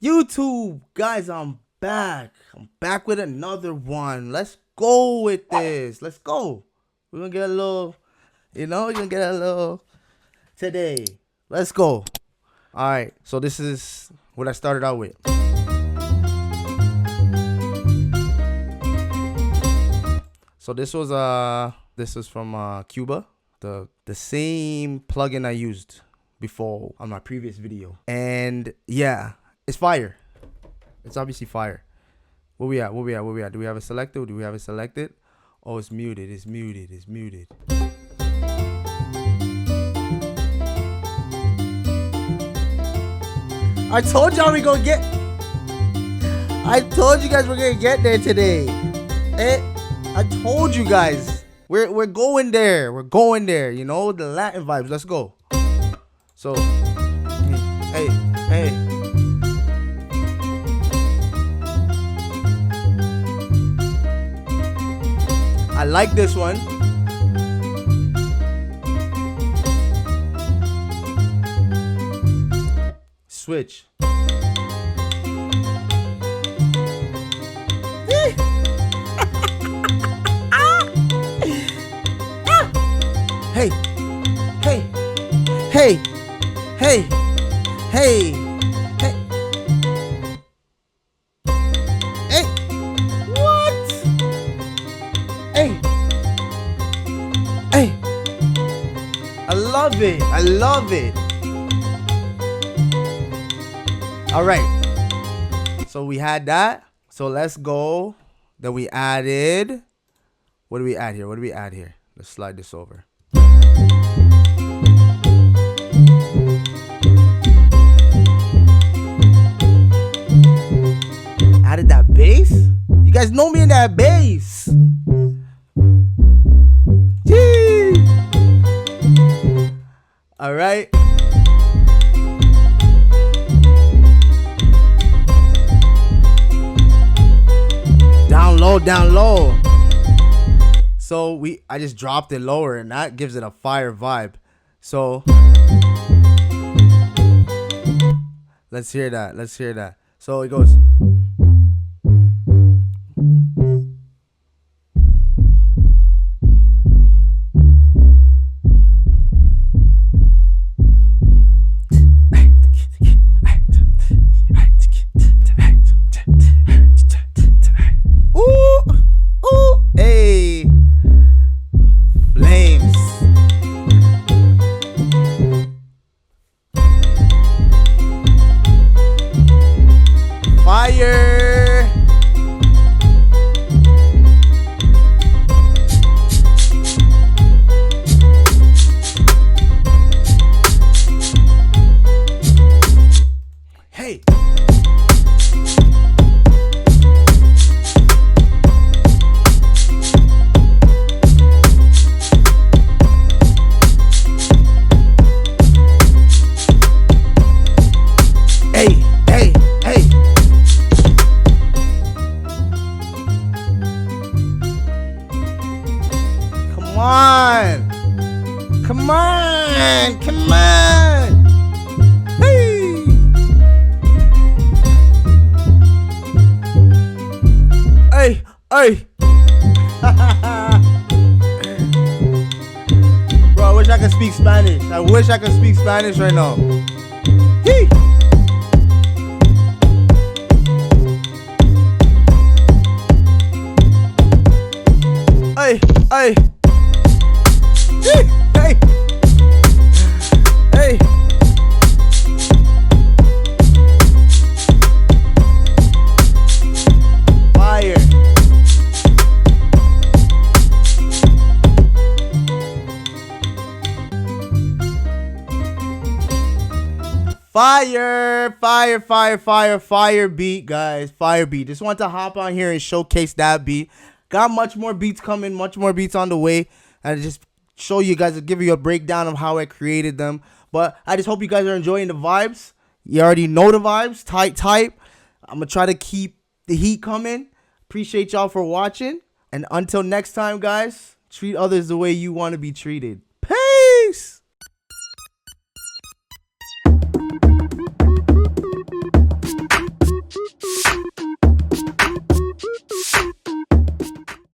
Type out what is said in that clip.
YouTube, guys, I'm back. I'm back with another one. Let's go with this. Let's go. We're gonna get a little, we're gonna get a little today. Let's go. All right. So this is what I started out with. So this was from Cuba. The same plugin I used before on my previous video. And yeah, it's fire. It's obviously fire. Where we at? Do we have it selected? Oh, it's muted. It's muted. I told y'all we gonna get. I told you guys we're gonna get there today. I told you guys we're going there. We're going there. You know, the Latin vibes. Let's go. So, hey. I like this one. Switch. Hey. What? Hey. I love it. All right. So we had that. So let's go. Then we added. What do we add here? Let's slide this over. Added that bass. You guys know me in that bass. All right. Down low. So I just dropped it lower, and that gives it a fire vibe. So let's hear that. So it goes. Fire! Hey! Come on. Hey. Bro, I wish I could speak Spanish right now. Hey. Hey. Fire beat, guys. Fire beat. Just want to hop on here and showcase that beat. Got much more beats coming, much more beats on the way. And just show you guys, give you a breakdown of how I created them. But I just hope you guys are enjoying the vibes. You already know the vibes. Tight. I'm going to try to keep the heat coming. Appreciate y'all for watching. And until next time, guys, treat others the way you want to be treated. Peace.